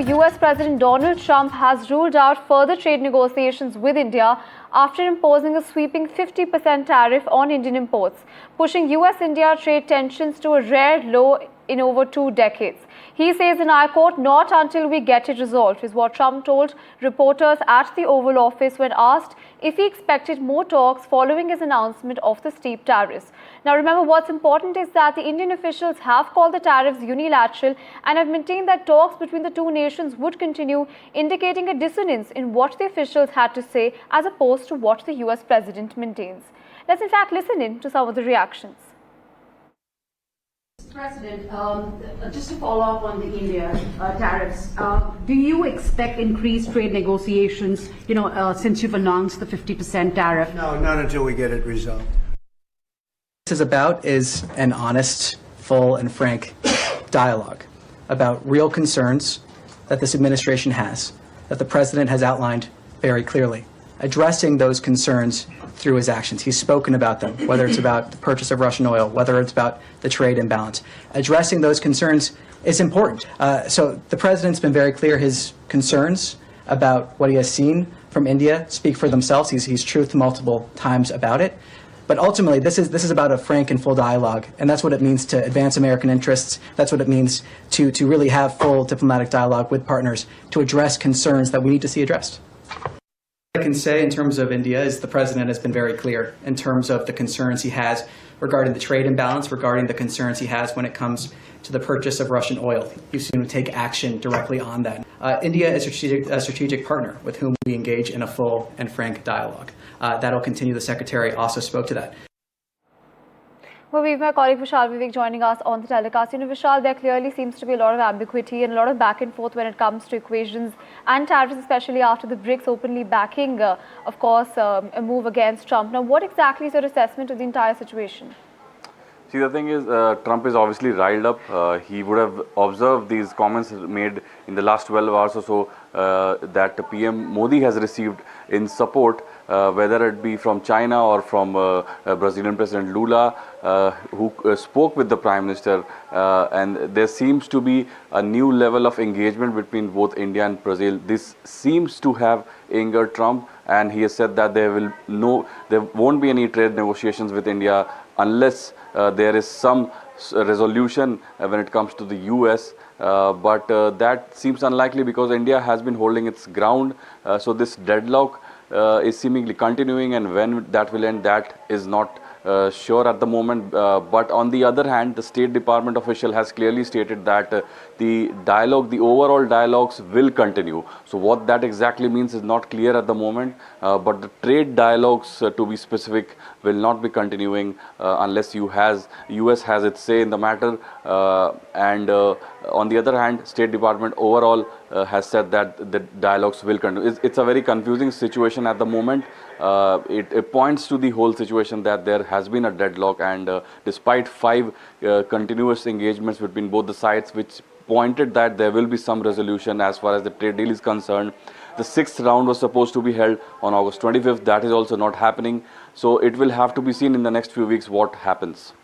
US President Donald Trump has ruled out further trade negotiations with India after imposing a sweeping 50% tariff on Indian imports, pushing US-India trade tensions to a rare low in over 2 decades. He says, and I quote, "Not until we get it resolved," is what Trump told reporters at the Oval Office when asked if he expected more talks following his announcement of the steep tariffs. Now remember, what's important is that the Indian officials have called the tariffs unilateral and have maintained that talks between the two nations would continue, indicating a dissonance in what the officials had to say as opposed to what the US president maintains. Let's in fact listen in to some of the reactions. President, just to follow up on the India tariffs, do you expect increased trade negotiations, since you've announced the 50% tariff? No, not until we get it resolved. What this is about is an honest, full, and frank dialogue about real concerns that this administration has, that the president has outlined very clearly, addressing those concerns through his actions. He's spoken about them, whether it's about the purchase of Russian oil, whether it's about the trade imbalance. Addressing those concerns is important. So the president's been very clear. His concerns about what he has seen from India speak for themselves. He's truthed multiple times about it. But ultimately, this is about a frank and full dialogue, and that's what it means to advance American interests. That's what it means to really have full diplomatic dialogue with partners to address concerns that we need to see addressed. What I can say in terms of India is the president has been very clear in terms of the concerns he has regarding the trade imbalance, regarding the concerns he has when it comes to the purchase of Russian oil. He's going to take action directly on that. India is a strategic partner with whom we engage in a full and frank dialogue. That'll continue. The Secretary also spoke to that. Well, we have my colleague Vishal Vivek joining us on the telecast. Vishal, there clearly seems to be a lot of ambiguity and a lot of back and forth when it comes to equations and tariffs, especially after the BRICS openly backing, of course, a move against Trump. Now, what exactly is your assessment of the entire situation? See, the thing is, Trump is obviously riled up. He would have observed these comments made in the last 12 hours or so that PM Modi has received in support, whether it be from China or from Brazilian President Lula, who spoke with the Prime Minister. And there seems to be a new level of engagement between both India and Brazil. This seems to have angered Trump, and he has said that there won't be any trade negotiations with India unless there is some resolution when it comes to the US, but that seems unlikely because India has been holding its ground. So this deadlock is seemingly continuing, and when that will end, that is not sure at the moment. But on the other hand, the State Department official has clearly stated that the overall dialogues will continue. So what that exactly means is not clear at the moment, but the trade dialogues, to be specific, will not be continuing unless US has its say in the matter. And on the other hand, State Department overall has said that the dialogues will continue. It's a very confusing situation at the moment. It points to the whole situation that there has been a deadlock, and despite 5 continuous engagements between both the sides, which pointed that there will be some resolution as far as the trade deal is concerned. The 6th round was supposed to be held on August 25th. That is also not happening. So it will have to be seen in the next few weeks what happens.